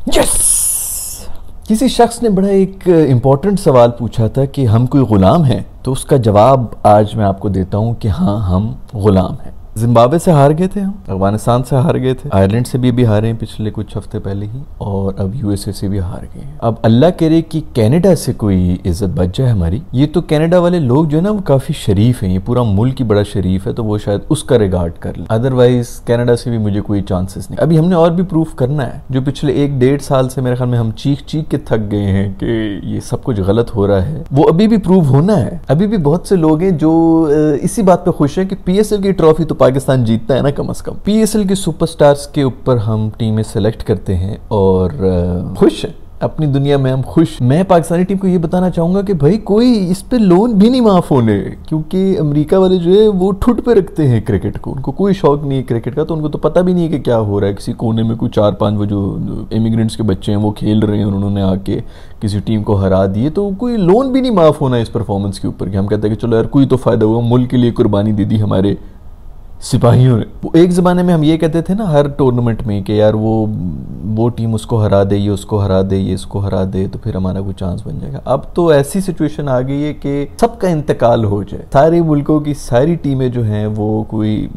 Yes! किसी शख्स ने बड़ा एक इम्पॉर्टेंट सवाल पूछा था कि हम कोई गुलाम हैं, तो उसका जवाब आज मैं आपको देता हूं कि हाँ, हम गुलाम हैं। जिम्बाब्वे से हार गए थे हम, अफगानिस्तान से हार गए थे, आयरलैंड से भी हारे हैं पिछले कुछ हफ्ते पहले ही, और अब यूएसए से भी हार गए हैं। अब अल्लाह करे कि कनाडा से कोई इज्जत बच जाए हमारी। ये तो कनाडा वाले लोग जो है ना, वो काफ़ी शरीफ हैं, ये पूरा मुल्क ही बड़ा शरीफ है, तो वो शायद उसका रिगार्ड कर ले। अदरवाइज कनाडा से भी मुझे कोई चांसेस नहीं। अभी हमने और भी प्रूफ करना है। जो पिछले 1-1.5 साल से मेरे ख्याल में हम चीख चीख के थक गए हैं कि ये सब कुछ गलत हो रहा है, वो अभी भी प्रूव होना है। अभी भी बहुत से लोग हैं जो इसी बात पे खुश हैं कि पीएसएल की ट्रॉफी तो पाकिस्तान जीतता है ना, कम से कम पीएसएल के सुपरस्टार्स के ऊपर हम टीमें सेलेक्ट करते हैं और खुश हैं। अपनी दुनिया में हम खुश। मैं पाकिस्तानी टीम को ये बताना चाहूंगा कि भाई कोई इस पे लोन भी नहीं माफ होने, क्योंकि अमेरिका वाले जो है वो ठुट पे रखते हैं क्रिकेट को। उनको कोई शौक नहीं है क्रिकेट का, तो उनको तो पता भी नहीं है कि क्या हो रहा है। किसी कोने में कोई 4-5 वो जो इमिग्रेंट्स के बच्चे हैं वो खेल रहे हैं और उन्होंने आके किसी टीम को हरा दिए, तो कोई लोन भी नहीं माफ होना इस परफॉर्मेंस के ऊपर कि हम कहते हैं कि चलो यार कोई तो फायदा हुआ, मुल्क के लिए कुर्बानी दे दी हमारे सिपाहियों ने। वो एक ज़माने में हम ये कहते थे ना हर टूर्नामेंट में कि यार वो टीम उसको हरा दे, ये उसको हरा दे, ये इसको हरा दे, तो फिर हमारा कोई चांस बन जाएगा। अब तो ऐसी सिचुएशन आ गई है कि सबका इंतकाल हो जाए, सारे मुल्कों की सारी टीमें जो हैं वो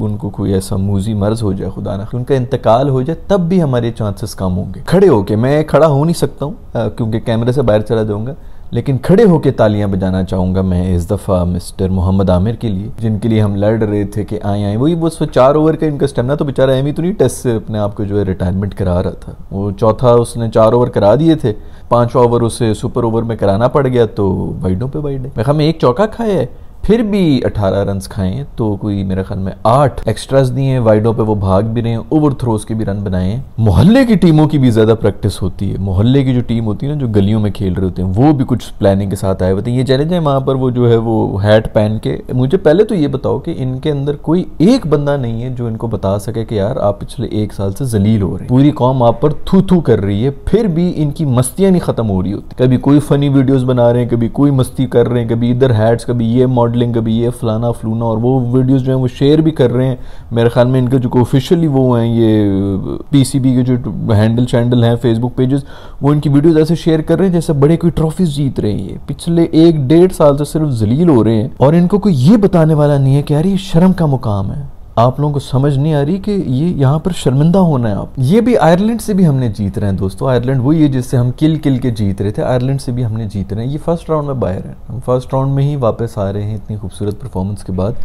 उनको कोई ऐसा मूजी मर्ज हो जाए, खुदा ना, उनका इंतकाल हो जाए, तब भी हमारे चांसेस कम होंगे। खड़े होके, मैं खड़ा हो नहीं सकता हूँ क्योंकि कैमरे से बाहर चला जाऊँगा, लेकिन खड़े होकर तालियां बजाना चाहूँगा मैं इस दफ़ा मिस्टर मोहम्मद आमिर के लिए, जिनके लिए हम लड़ रहे थे कि आए वही बस 4 ओवर का इनका स्टेमिना, तो बेचारा एमी तो नहीं टेस्ट से अपने आप को जो है रिटायरमेंट करा रहा था। वो चौथा उसने 4 ओवर करा दिए थे, 5वां ओवर उसे सुपर ओवर में कराना पड़ गया, तो वाइडों पे वाइड है। मैं ख्याल में 1 चौका खाया है, फिर भी 18 रन खाए, तो कोई मेरे ख्याल में 8 एक्स्ट्रास दिए, वाइडों पे वो भाग भी रहे हैं, ओवर थ्रोज के भी रन बनाए हैं। मोहल्ले की टीमों की भी ज्यादा प्रैक्टिस होती है। मोहल्ले की जो टीम होती है ना, जो गलियों में खेल रहे होते हैं, वो भी कुछ प्लानिंग के साथ आए होते हैं। ये चले जाए वहां पर वो जो है वो हैट पहन के। मुझे पहले तो ये बताओ कि इनके अंदर कोई एक बंदा नहीं है जो इनको बता सके कि यार आप पिछले 1 साल से जलील हो रहे हैं, पूरी कौम आप पर थू थू कर रही है, फिर भी इनकी मस्तियां नहीं खत्म हो रही होती। कभी कोई फनी वीडियोस बना रहे हैं, कभी कोई मस्ती कर रहे हैं, कभी इधर हैट्स, कभी ये मॉडलिंग, कभी ये फलाना फलूना, और वो वीडियोस जो हैं वो शेयर भी कर रहे हैं। मेरे ख्याल में इनके जो ऑफिशियली वो हैं, ये पीसीबी के जो हैंडल चैंडल हैं, फेसबुक पेजेस, वो इनकी वीडियोस ऐसे शेयर कर रहे हैं जैसे बड़े कोई ट्रॉफीज जीत रहे हैं। ये पिछले 1-1.5 साल से सिर्फ जलील हो रहे हैं, और इनको कोई ये बताने वाला नहीं है कि यार ये शर्म का मुकाम है। आप लोगों को समझ नहीं आ रही कि ये यहाँ पर शर्मिंदा होना है। आप ये भी आयरलैंड से भी हमने जीत रहे हैं दोस्तों। आयरलैंड वही है जिससे हम किल के जीत रहे थे, आयरलैंड से भी हमने जीत रहे हैं। ये फर्स्ट राउंड में बाहर है, हम फर्स्ट राउंड में ही वापस आ रहे हैं इतनी खूबसूरत परफॉर्मेंस के बाद।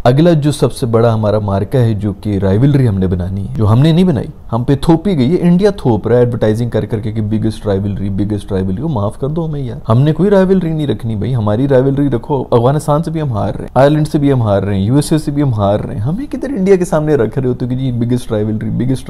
अगला जो सबसे बड़ा हमारा मार्का है, जो कि राइवलरी हमने बनानी है, जो हमने नहीं बनाई, हम पे थोपी गई है। इंडिया थोप रहा है एडवर्टाइजिंग कर करके कि बिगेस्ट राइवलरी को माफ कर दो हमें यार। हमने कोई राइवलरी नहीं रखनी भाई, हमारी राइवलरी रखो। अफगानिस्तान से भी हम हार रहे हैं, आयरलैंड से भी हम हार रहे हैं, यूएसए से भी हम हार रहे हैं। हमें किधर इंडिया के सामने रख रहे होते कि जी बिगेस्ट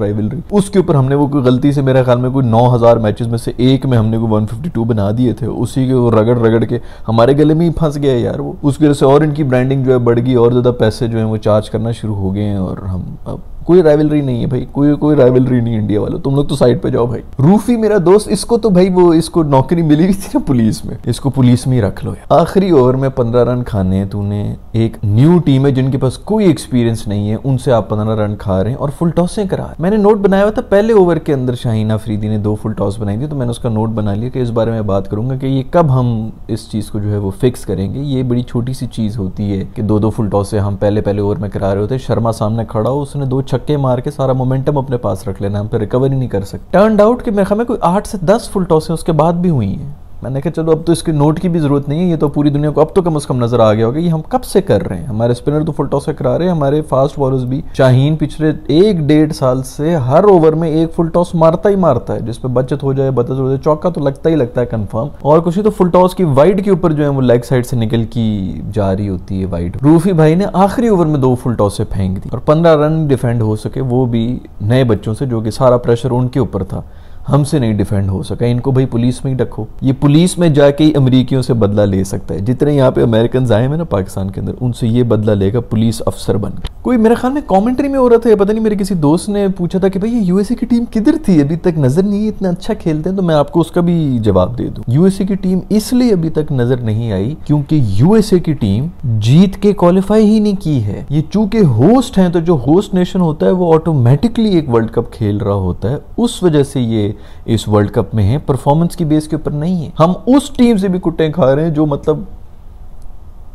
राइवलरी। उसके ऊपर हमने वो कोई गलती से, मेरे ख्याल में कोई 9000 मैचेस में से एक में हमने को 152 बना दिए थे, उसी के वो रगड़ के हमारे गले में ही फंस गया यार वो। उसकी वजह से और इनकी ब्रांडिंग जो है बढ़ गई, और ज्यादा पैसे जो है वो चार्ज करना शुरू हो गए हैं, और हम अब कोई राइवलरी नहीं है भाई, कोई राइवलरी नहीं इंडिया वालों। तुम लोग तो साइड पे जाओ भाई। रूफी मेरा दोस्त, इसको तो भाई वो इसको नौकरी मिली हुई थी ना पुलिस में, इसको पुलिस में ही रख लो यार। आखिरी ओवर में 15 रन खाने, तूने एक न्यू टीम है जिनके पास कोई एक्सपीरियंस नहीं है, उनसे आप 15 रन खा रहे हैं और फुल टॉसें करा। मैंने नोट बनाया हुआ था पहले ओवर के अंदर शाहीन अफरीदी ने 2 फुल टॉस बनाई थी, तो मैंने उसका नोट बना लिया कि इस बारे में बात करूंगा कि ये कब हम इस चीज को जो है वो फिक्स करेंगे। ये बड़ी छोटी सी चीज होती है कि 2-2 फुल टॉसें हम पहले ओवर में करा रहे होते। शर्मा सामने खड़ा हो, उसने 2 छक्के मार के सारा मोमेंटम अपने पास रख लेना, हम पे रिकवर ही नहीं कर सकते। टर्न आउट के मेरे ख्याल में कोई 8 से 10 फुल टॉसें उसके बाद भी हुई हैं। मैंने कहा चलो अब तो इसके नोट की भी जरूरत नहीं है, ये तो पूरी दुनिया को अब तो कम से कम नजर आ गया होगा ये हम कब से कर रहे हैं। हमारे स्पिनर तो फुल टॉस से करा रहे हैं, हमारे फास्ट बॉलर्स भी। शाहीन पिछले 1-1.5 साल से हर ओवर में 1 फुल टॉस मारता है, जिसपे बचत हो जाए, चौका तो लगता ही है कंफर्म। और कुछ ही तो फुल टॉस की वाइड के ऊपर जो है वो लेग साइड से निकल की जा रही होती है वाइड। रूफी भाई ने आखिरी ओवर में 2 फुल टॉस से फेंक दी और 15 रन डिफेंड हो सके, वो भी नए बच्चों से, जो कि सारा प्रेशर उनके ऊपर था, हमसे नहीं डिफेंड हो सका। इनको भाई पुलिस में ही रखो, ये पुलिस में जाके ही अमेरिकियों से बदला ले सकता है। जितने यहाँ पे अमेरिकन आए हैं ना पाकिस्तान के अंदर, उनसे ये बदला लेगा पुलिस अफसर बन के। कोई मेरे ख्याल में कमेंट्री में हो रहा था, पता नहीं मेरे किसी दोस्त ने पूछा था कि भाई ये यूएसए की टीम किधर थी, अभी तक नजर नहीं है, इतना अच्छा खेलते हैं। तो मैं आपको उसका भी जवाब दे दूं, यूएसए की टीम इसलिए अभी तक नजर नहीं आई क्योंकि यूएसए की टीम जीत के क्वालिफाई ही नहीं की है। ये चूंकि होस्ट हैं, तो जो होस्ट नेशन होता है वो ऑटोमेटिकली एक वर्ल्ड कप खेल रहा होता है, उस वजह से ये इस वर्ल्ड कप में हैं, परफॉर्मेंस की बेस के ऊपर नहीं है। हम उस टीम से भी कुट्टे खा रहे हैं जो मतलब,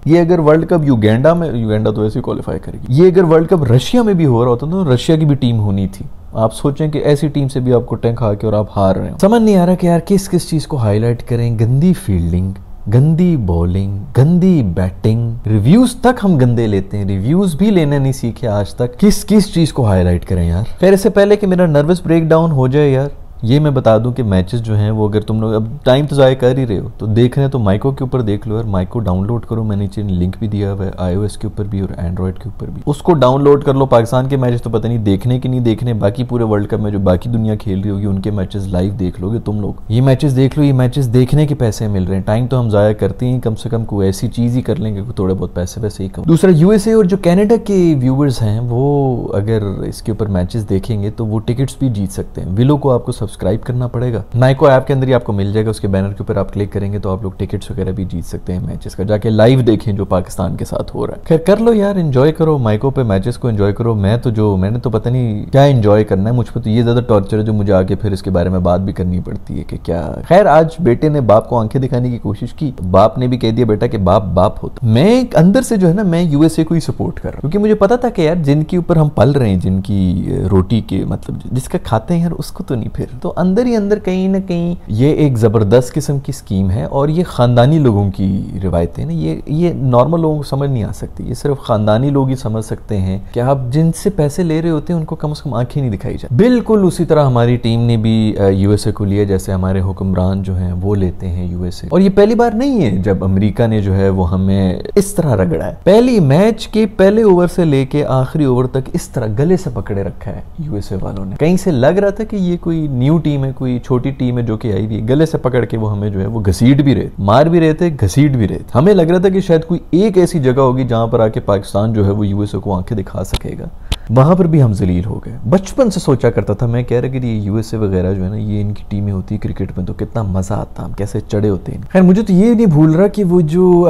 ये अगर वर्ल्ड कप युगांडा तो ऐसे क्वालिफाई करेगी, ये अगर वर्ल्ड कप रशिया में भी हो रहा होता तो रशिया की भी टीम होनी थी। आप सोचें कि ऐसी टीम से भी आपको टैंक खा के और आप हार रहे हो। समझ नहीं आ रहा कि यार किस किस चीज को हाईलाइट करें। गंदी फील्डिंग, गंदी बॉलिंग, गंदी बैटिंग, रिव्यूज तक हम गंदे लेते हैं, रिव्यूज भी लेना नहीं सीखे आज तक। किस किस चीज को हाईलाइट करें यार। खैर इससे पहले कि मेरा नर्वस ब्रेक डाउन हो जाए यार, ये मैं बता दूं कि मैचेस जो हैं वो अगर तुम लोग अब टाइम तो ज़ाया कर ही रहे हो तो देख रहे हैं तो माइको के ऊपर देख लो यार, माइको डाउनलोड करो, मैंने नीचे लिंक भी दिया हुआ है iOS के ऊपर भी और एंड्रॉइड के ऊपर भी, उसको डाउनलोड कर लो। पाकिस्तान के मैचेस तो पता नहीं देखने कि नहीं देखने, बाकी पूरे वर्ल्ड कप में जो बाकी दुनिया खेल रही होगी उनके मैचेस लाइव देख लोगे तुम लोग। ये मैचेस देख लो, ये मैचेस देखने के पैसे मिल रहे हैं। टाइम तो हम ज़ाया करते हैं, कम से कम कोई ऐसी चीज़ ही कर लेंगे थोड़े बहुत पैसे वैसे ही कम। दूसरा USA और जो कनाडा के व्यूवर्स हैं वो अगर इसके ऊपर मैचेस देखेंगे तो वो टिकट्स भी जीत सकते हैं। विलो को आपको सब्सक्राइब करना पड़ेगा, माइको ऐप के अंदर ही आपको मिल जाएगा, उसके बैनर के ऊपर आप क्लिक करेंगे तो आप लोग टिकट्स वगैरह भी जीत सकते हैं मैचेस का, जाके लाइव देखें जो पाकिस्तान के साथ हो रहा है। खैर कर लो यार, एंजॉय करो, माइको पे मैचेस को एंजॉय करो। मैंने तो पता नहीं क्या एंजॉय करना है, मुझ पर तो ये ज्यादा टॉर्चर है जो मुझे आगे फिर इसके बारे में बात भी करनी पड़ती है कि क्या। खैर आज बेटे ने बाप को आंखें दिखाने की कोशिश की, बाप ने भी कह दिया बेटा कि बाप होता। मैं अंदर से जो है ना, मैं USA को ही सपोर्ट कर रहा हूँ, क्योंकि मुझे पता था कि यार जिनके ऊपर हम पल रहे हैं, जिनकी रोटी के मतलब जिसका खाते हैं यार उसको तो नहीं, फिर तो अंदर ही अंदर कहीं ना कहीं ये एक जबरदस्त किस्म की स्कीम है। और ये खानदानी लोगों की रिवायतें ना, ये नॉर्मल लोगों को समझ नहीं आ सकती, ये सिर्फ खानदानी लोग ही समझ सकते हैं कि आप जिनसे पैसे ले रहे होते हैं उनको कम से कम आंखें नहीं दिखाई जाए। बिल्कुल उसी तरह हमारी टीम ने भी USA को लिया जैसे हमारे हुक्मरान जो हैं वो लेते हैं USA। और ये पहली बार नहीं है जब अमेरिका ने जो है वो हमें इस तरह रगड़ा है। पहली मैच के पहले ओवर से लेके आखिरी ओवर तक इस तरह गले से पकड़े रखा है USA वालों ने। कहीं से लग रहा था कि ये कोई न्यू टीम है, कोई छोटी टीम है जो कि आई हुई, गले से पकड़ के वो हमें जो है वो घसीट भी रहे, मार भी रहे थे, घसीट भी रहे थे। हमें लग रहा था कि शायद कोई एक ऐसी जगह होगी जहां पर आके पाकिस्तान जो है वो USA को आंखें दिखा सकेगा, वहां पर भी हम जलील हो गए। बचपन से सोचा करता था मैं, कह रहा कि ये USA वगैरह जो है ना, ये इनकी टीमें होती है क्रिकेट में तो कितना मजा आता, हम कैसे चढ़े होते हैं। खैर मुझे तो ये नहीं भूल रहा कि वो जो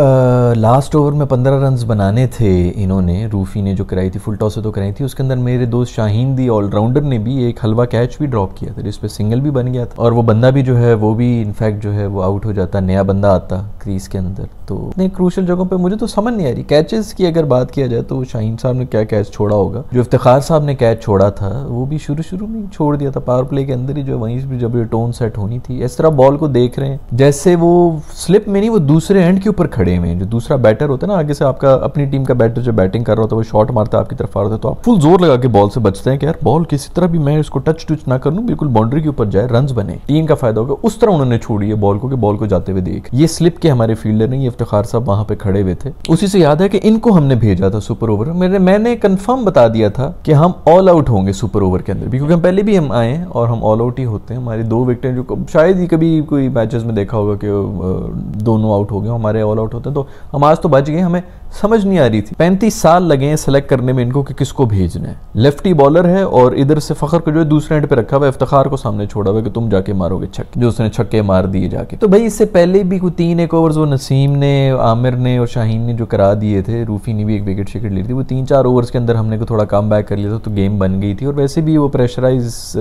लास्ट ओवर में 15 रन बनाने थे इन्होंने, रूफी ने जो कराई थी, फुल टॉस से तो कराई थी, उसके अंदर मेरे दोस्त शाहीन दी ऑलराउंडर ने भी एक हलवा कैच भी ड्रॉप किया था जिसपे सिंगल भी बन गया था, और वो बंदा भी जो है वो भी इनफैक्ट जो है वो आउट हो जाता, नया बंदा आता क्रीज के अंदर। तो इतने क्रूशल जगहों पे मुझे तो समझ नहीं आ रही। कैचेस की अगर बात किया जाए तो शाहीन साहब ने क्या कैच छोड़ा होगा, जो इफ्तिखार साहब ने कैच छोड़ा था वो भी शुरू में छोड़ दिया था, पावर प्ले के अंदर ही जो वहीं भी जब ये टोन सेट होनी थी। इस तरह बॉल को देख रहे हैं जैसे वो स्लिप में नहीं, वो दूसरे एंड के ऊपर खड़े हुए हैं। जो दूसरा बैटर होता है ना, आगे से आपका अपनी टीम का बैटर जो बैटिंग कर रहा होता है वो शॉट मारता है आपकी तरफ आ रहा होता है तो आप फुल जोर लगा के बॉल से बचते हैं कि यार बॉल किसी तरह भी मैं इसको टच ना कर लूं, बिल्कुल बाउंड्री के ऊपर जाए, रन बने, टीम का फायदा होगा। उस तरह उन्होंने छोड़ी है बॉल को जाते हुए देख। ये स्लिप के हमारे फील्डर नहीं, इफ्तिखार साहब वहां पे खड़े हुए थे। उसी से याद है कि इनको हमने भेजा था सुपर ओवर, मैंने कंफर्म बता दिया था कि हम ऑल आउट होंगे सुपर ओवर के अंदर भी, क्योंकि हम पहले भी हम आए हैं और हम ऑल आउट ही होते हैं। हमारी 2 विकेटें जो शायद ही कभी कोई मैचेस में देखा होगा कि दोनों आउट हो गए, हमारे ऑल आउट होते हैं। तो हम आज तो बच गए, हमें समझ नहीं आ रही थी। 35 साल लगे हैं सेलेक्ट करने में इनको कि किसको भेजना है। लेफ्टी बॉलर है और इधर से फखर को जो है दूसरे एंड पे रखा हुआ है, इफ्तिखार को सामने छोड़ा हुआ है कि तुम जाके मारोगे छक्के, जो उसने छक्के मार दिए जाके। तो भाई इससे पहले भी कोई 3 ओवर्स वो नसीम ने, आमिर ने और शाहीन ने जो करा दिए थे, रूफी ने भी एक विकेट शिकेट ली थी, वो 3-4 ओवर्स के अंदर हमने को थोड़ा कम बैक कर लिया था तो गेम बन गई थी। और वैसे भी वो प्रेशराइज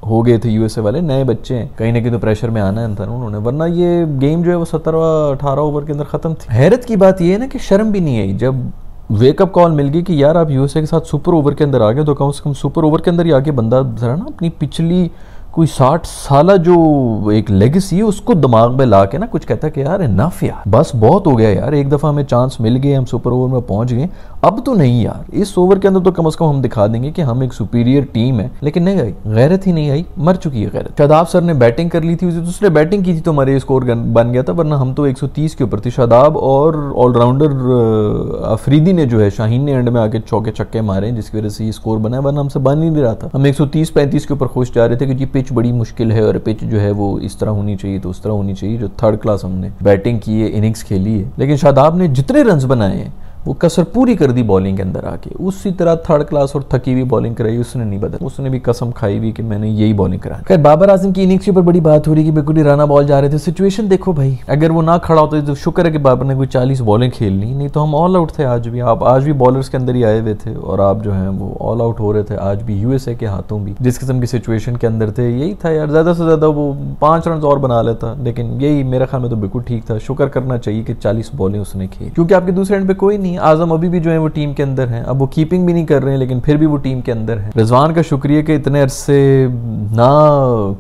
हो गए थे USA वाले, नए बच्चे हैं, कहीं ना कहीं तो प्रेशर में आना था उन्होंने, वरना ये गेम जो है वो 17-18 ओवर के अंदर खत्म थी। हैरत की बात ये है ना कि शर्म भी नहीं आई जब वेकअप कॉल मिल गई कि यार आप USA के साथ सुपर ओवर के अंदर आ गए तो कम से कम सुपर ओवर के अंदर ही आके बंदा जरा ना अपनी पिछली कोई 60 साल जो एक लेगेसी है उसको दिमाग में ला के ना कुछ कहता है कि यार इनफ यार, बस बहुत हो गया यार, एक दफ़ा हमें चांस मिल गए, हम सुपर ओवर में पहुंच गए, अब तो नहीं यार, इस ओवर के अंदर तो कम से कम हम दिखा देंगे कि हम एक सुपीरियर टीम है। लेकिन नहीं आई, गैरत ही नहीं आई, मर चुकी है गैरत। शादाब सर ने बैटिंग कर ली थी, दूसरे बैटिंग की थी तो हमारे स्कोर बन गया था, वरना हम तो 130 के ऊपर थे। शादाब और ऑलराउंडर अफरीदी ने जो है, शाहीन ने एंड में आके चौके छक्के मारे जिसकी वजह से ये स्कोर बना, वरना हमसे बन ही नहीं रहा था। हम 130-35 के ऊपर खुश जा रहे थे कि जी पिच बड़ी मुश्किल है और पिच जो है वो इस तरह होनी चाहिए तो उस तरह होनी चाहिए। जो थर्ड क्लास हमने बैटिंग की है, इनिंग्स खेली है, लेकिन शादाब ने जितने रन्स बनाए हैं वो कसर पूरी कर दी बॉलिंग के अंदर आके। उसी तरह थर्ड क्लास और थकी हुई बॉलिंग कराई, उसने नहीं बदला, उसने भी कसम खाई हुई कि मैंने यही बॉलिंग कराई। खैर बाबर आजम की इनिंग्स के ऊपर बड़ी बात हो रही कि बिल्कुल ही राना बॉल जा रहे थे। सिचुएशन देखो भाई, अगर वो ना खड़ा होता तो शुक्र है कि बाबर ने कोई 40 बॉलें खेलनी, नहीं तो हम ऑल आउट थे आज भी। आप आज भी बॉलर्स के अंदर ही आए हुए थे और आप जो है वो ऑल आउट हो रहे थे आज भी, यूएसए के हाथों भी। जिस किस्म की सिचुएशन के अंदर थे, यही था यार, ज्यादा से ज्यादा वो 5 रन और बना लेता, लेकिन यही मेरे ख्याल में तो बिल्कुल ठीक था। शुक्र करना चाहिए कि 40 बॉलें उसने खेली, क्योंकि आपके दूसरे एंड पे कोई नहीं। आजम अभी भी जो है वो टीम के अंदर है, अब वो कीपिंग भी नहीं कर रहे हैं लेकिन फिर भी वो टीम के अंदर है। रिजवान का शुक्रिया कि इतने अरसे ना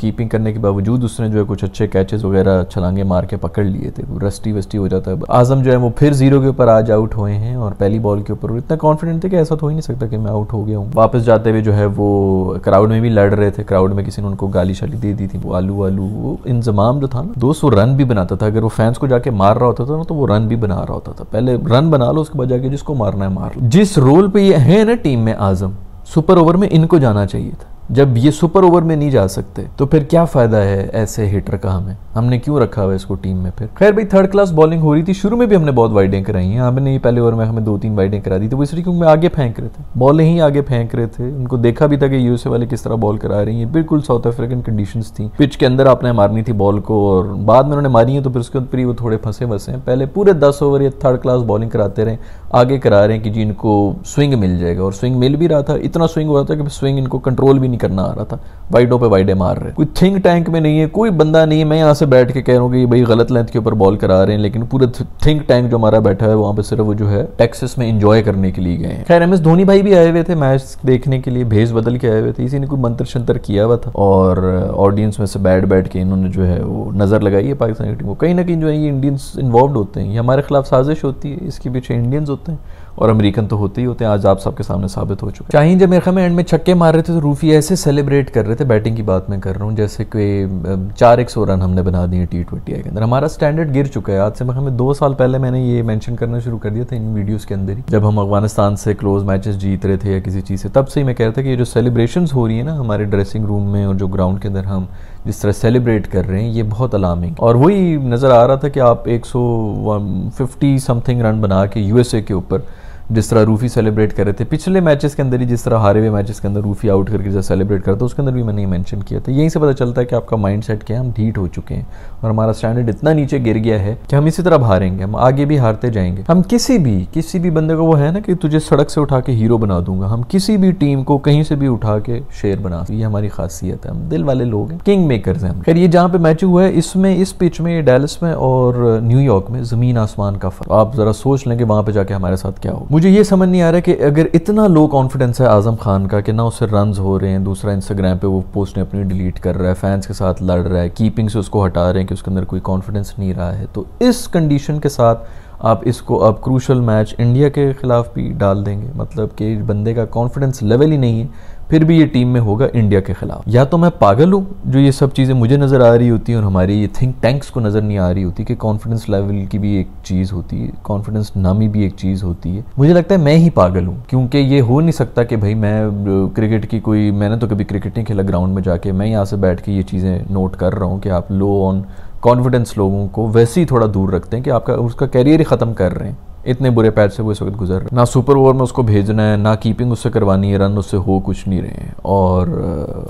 कीपिंग करने के बावजूद उसने जो है कुछ अच्छे कैचेस वगैरह छलांगे मार के पकड़ लिए थे, रस्टी वस्टी हो जाता है। आजम जो है वो फिर 0 के ऊपर आज आउट हुए हैं और पहली बॉल के ऊपर इतना कॉन्फिडेंट थे कि ऐसा तो हो ही नहीं सकता कि मैं आउट हो गया हूँ। वापस जाते हुए जो है वो क्राउड में भी लड़ रहे थे, क्राउड में किसी ने उनको गाली शाली दे दी थी। वो आलू वो इंतजाम जो था ना, 200 रन भी बनाता था। अगर वो फैंस को जाके मार रहा होता था ना तो वो रन भी बना रहा होता था। पहले रन बना लो, उसके बाद जाके जिसको मारना है मार लो। जिस रोल पे ये है ना टीम में आजम, सुपर ओवर में इनको जाना चाहिए था। जब ये सुपर ओवर में नहीं जा सकते तो फिर क्या फायदा है ऐसे हिटर का, हमने क्यों रखा हुआ इसको टीम में फिर। खैर भाई थर्ड क्लास बॉलिंग हो रही थी, शुरू में भी हमने बहुत वाइडें कराई हैं। हमने पहले ओवर में हमें 2-3 वाइडें करा दी थी, वो इसलिए क्योंकि आगे फेंक रहे थे, बॉलें ही आगे फेंक रहे थे। उनको देखा भी था कि यूएसए वाले किस तरह बॉल करा रही है, बिल्कुल साउथ अफ्रीकन कंडीशंस थी। पिच के अंदर आपने मारनी थी बॉल को और बाद में उन्होंने मारी है तो फिर उसके ऊपर ही वो थोड़े फंसे वसे हैं। पहले पूरे 10 ओवर ये थर्ड क्लास बॉलिंग कराते रहे, आगे करा रहे हैं कि जी इनको स्विंग मिल जाएगा, और स्विंग मिल भी रहा था। इतना स्विंग हो रहा था कि स्विंग इनको कंट्रोल भी नहीं करना आ रहा था, वाइडों पे वाइडे मार रहे हैं। कोई थिंक टैंक में नहीं है, कोई बंदा नहीं है। मैं यहाँ से बैठ के कह रहा हूँ कि भाई गलत लेंथ के ऊपर बॉल करा रहे हैं, लेकिन पूरे थिंक टैंक जो हमारा बैठा है वहाँ पे सिर्फ वो जो है टेक्सास में एंजॉय करने के लिए गए हैं। खैर MS धोनी भाई भी आए हुए थे मैच देखने के लिए, भेज बदल के आए हुए थे। इसी ने कोई मंत्र शंत्र किया हुआ था और ऑडियंस में से बैठ के इन्होंने जो है वो नजर लगाई है पाकिस्तान की टीम को। कहीं ना कहीं जो है ये इंडियंस इन्वॉल्व होते हैं, ये हमारे खिलाफ साजिश होती है, इसके पीछे इंडियंस होते हैं और अमेरिकन तो होते ही होते हैं। आज आप सबके सामने साबित हो चुका है। शाहीन जब मेरे ख्याल में एंड में छक्के मार रहे थे तो रूफी ऐसे सेलिब्रेट कर रहे थे, बैटिंग की बात मैं कर रहा हूँ, जैसे कि 4-100 रन हमने बना दिए T20 के अंदर। हमारा स्टैंडर्ड गिर चुका है। आज से हमें 2 साल पहले मैंने ये मेंशन करना शुरू कर दिया था इन वीडियोस के अंदर ही, जब हम अफगानिस्तान से क्लोज मैचेस जीत रहे थे या किसी चीज़ से, तब से ही मैं कह रहा था कि ये जो सेलिब्रेशंस हो रही है ना हमारे ड्रेसिंग रूम में और जो ग्राउंड के अंदर हम जिस तरह सेलिब्रेट कर रहे हैं, ये बहुत अलार्मिंग। और वही नज़र आ रहा था कि आप 150 समथिंग रन बना के यूएसए के ऊपर जिस तरह रूफी सेलिब्रेट कर रहे थे, पिछले मैचेस के अंदर ही जिस तरह हारे हुए मैचेस के अंदर रूफी आउट करके जैसे सेलिब्रेट करता, उसके अंदर भी मैंने ये मेंशन किया था। यहीं से पता चलता है कि आपका माइंड सेट क्या है, हम ढीठ हो चुके हैं और हमारा स्टैंडर्ड इतना नीचे गिर गया है कि हम इसी तरह हारेंगे, हम आगे भी हारते जाएंगे। हम किसी भी बंदे को वो है ना कि तुझे सड़क से उठा के हीरो बना दूंगा, हम किसी भी टीम को कहीं से भी उठा के शेर बना, ये हमारी खासियत है। हम दिल वाले लोग हैं, किंग मेकर्स हैं। खैर ये जहाँ पे मैच हुआ है इसमें, इस पिच में, डैलस में और न्यूयॉर्क में जमीन आसमान का फर्क। आप जरा सोच लें कि वहां पे जाके हमारे साथ क्या हो। मुझे ये समझ नहीं आ रहा कि अगर इतना लो कॉन्फिडेंस है आजम खान का कि ना उससे रन्स हो रहे हैं, दूसरा इंस्टाग्राम पे वो पोस्ट अपनी डिलीट कर रहा है, फैंस के साथ लड़ रहा है, कीपिंग से उसको हटा रहे हैं कि उसके अंदर कोई कॉन्फिडेंस नहीं रहा है, तो इस कंडीशन के साथ आप इसको अब क्रूशल मैच इंडिया के खिलाफ भी डाल देंगे, मतलब कि बंदे का कॉन्फिडेंस लेवल ही नहीं है, फिर भी ये टीम में होगा इंडिया के खिलाफ। या तो मैं पागल हूँ जो ये सब चीज़ें मुझे नज़र आ रही होती हैं और हमारे ये थिंक टैंक्स को नज़र नहीं आ रही होती कि कॉन्फिडेंस लेवल की भी एक चीज़ होती है, कॉन्फिडेंस नामी भी एक चीज़ होती है। मुझे लगता है मैं ही पागल हूँ, क्योंकि ये हो नहीं सकता कि भाई मैं क्रिकेट की कोई, मैंने तो कभी क्रिकेट नहीं खेला ग्राउंड में जाके, मैं यहाँ से बैठ के ये चीज़ें नोट कर रहा हूँ कि आप लो ऑन कॉन्फिडेंस लोगों को वैसे ही थोड़ा दूर रखते हैं कि आपका उसका कैरियर ही ख़त्म कर रहे हैं। इतने बुरे पैच से वो इस वक्त गुजर रहे हैं, ना सुपर ओवर में उसको भेजना है, ना कीपिंग उससे करवानी है, रन उससे हो कुछ नहीं रहे हैं। और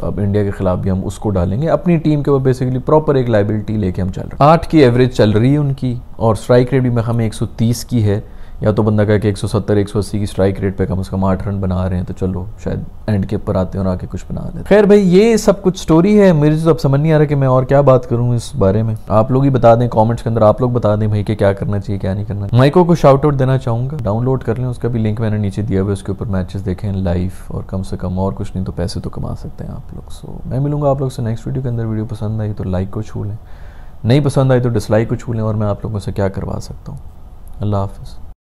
अब इंडिया के खिलाफ भी हम उसको डालेंगे अपनी टीम के ऊपर, बेसिकली प्रॉपर एक लाइबिलिटी लेके हम चल रहे हैं। 8 की एवरेज चल रही है उनकी और स्ट्राइक रेट भी हमें 130 की है, या तो बंदा कह के 170-180 की स्ट्राइक रेट पे कम से कम 8 रन बना रहे हैं, तो चलो शायद एंड के ऊपर आते हैं और आके कुछ बना देते हैं। खैर भाई ये सब कुछ स्टोरी है, मुझे तो अब समझ नहीं आ रहा कि मैं और क्या बात करूं इस बारे में। आप लोग ही बता दें कमेंट्स के अंदर, आप लोग बता दें भाई कि क्या करना चाहिए क्या नहीं करना। माइको को शाउट आउट देना चाहूँगा, डाउनलोड कर लें, उसका भी लिंक मैंने नीचे दिया हुआ है, उसके ऊपर मैचेस देखें लाइव, और कम से कम और कुछ नहीं तो पैसे तो कमा सकते हैं आप लोग। सो मैं मिलूंगा आप लोग से नेक्स्ट वीडियो के अंदर। वीडियो पसंद आई तो लाइक को छू लें, नहीं पसंद आई तो डिसलाइक को छू लें, और मैं आप लोगों से क्या करवा सकता हूँ। अल्लाह हाफिज़।